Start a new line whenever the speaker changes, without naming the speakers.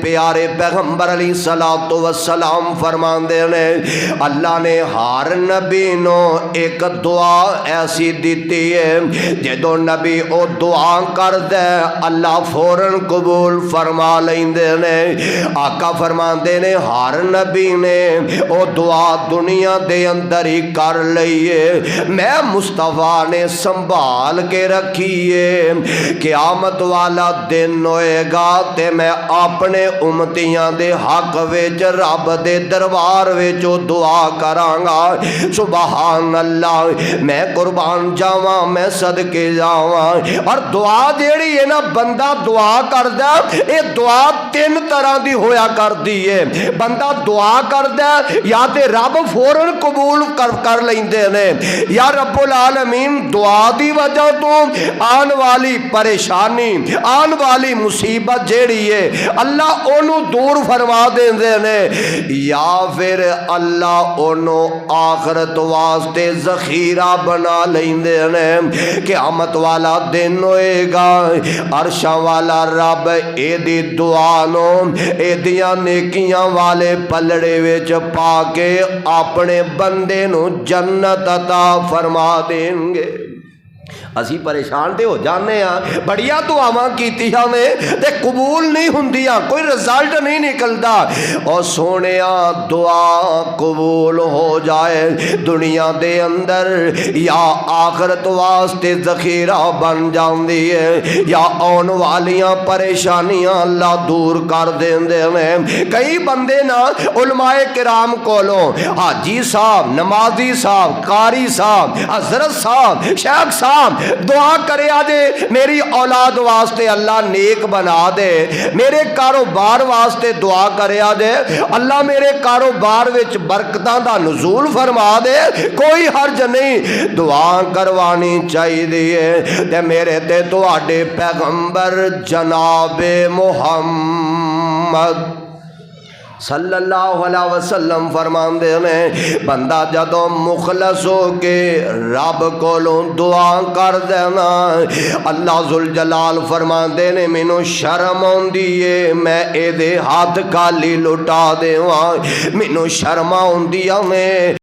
پیارے پیغمبر علیہ الصلوۃ والسلام فرماندے نے اللہ نے ہر نبی نو ایک دعا ایسی دیتی ہے جدو نبی او دعا کردا ہے اللہ فوراً قبول فرما لیندے نے۔ آقا فرماندے نے ہر نبی نے او دعا دنیا دے اندر ہی کر لئیے، میں مصطفیٰ نے سنبھال کے رکھیے، قیامت والا دن ہوئے گا تے میں اپنے امتیاں دے حق وچ رب دے دربار وچ دعا کرانگا۔ سبحان اللہ، میں قربان جاواں، میں صدقے جاواں۔ اور دعا جیڑی ہے نا بندہ دعا کردا، اے دعا تین طرح دی ہویا کردی ہے۔ بندہ دعا کردا یا تے رب فوراً قبول کر لیندے نے، یا رب العالمین دعا دی وجہ تو آن والی پریشانی، آن والی مصیبت جیڑی ہے اللہ انہوں دور فرما دیندے نے، یا پھر اللہ انہوں آخرت واسطے ذخیرہ بنا لیندے نے۔ قیامت والا دن ہوئے گا، عرشاں والا رب اے دی دعا نو اے دیاں نیکیاں والے پلڑے وچ پا کے اپنے بندے نو جنت عطا فرما دیں گے۔ اسی پریشان تے ہو جانے ہیں، بڑیا دعاواں کیتیاں نے تے قبول نہیں ہوندیاں، کوئی رزلٹ نہیں نکلدا۔ اور سونیا دعا قبول ہو جائے دنیا دے اندر یا آخرت واسطے ذخیرہ بن جاندی ہے، یا آن والیاں پریشانیاں اللہ دور کر دیندے نے۔ کئی بندے نا علماء کرام کولوں حاجی صاحب، نمازی صاحب، قاری صاحب، حضرت صاحب، شیخ صاحب دعا کرے آجے میری اولاد واسطے اللہ نیک بنا دے، میرے کاروبار واسطے دعا کرے آجے اللہ میرے کاروبار وچ برکتاں دا نزول فرما دے، کوئی حرج نہیں، دعا کروانی چاہیے دیئے۔ تے میرے تے تواڈے پیغمبر جناب محمد صلی اللہ علیہ وسلم فرماندے نے بندہ جدوں مخلص ہو کے رب کولوں دعا کر دینا، اللہ ذوالجلال فرماندے نے مینوں شرم آندی ہے میں اے دے ہاتھ خالی لٹا دیواں، مینوں شرم آندی ہے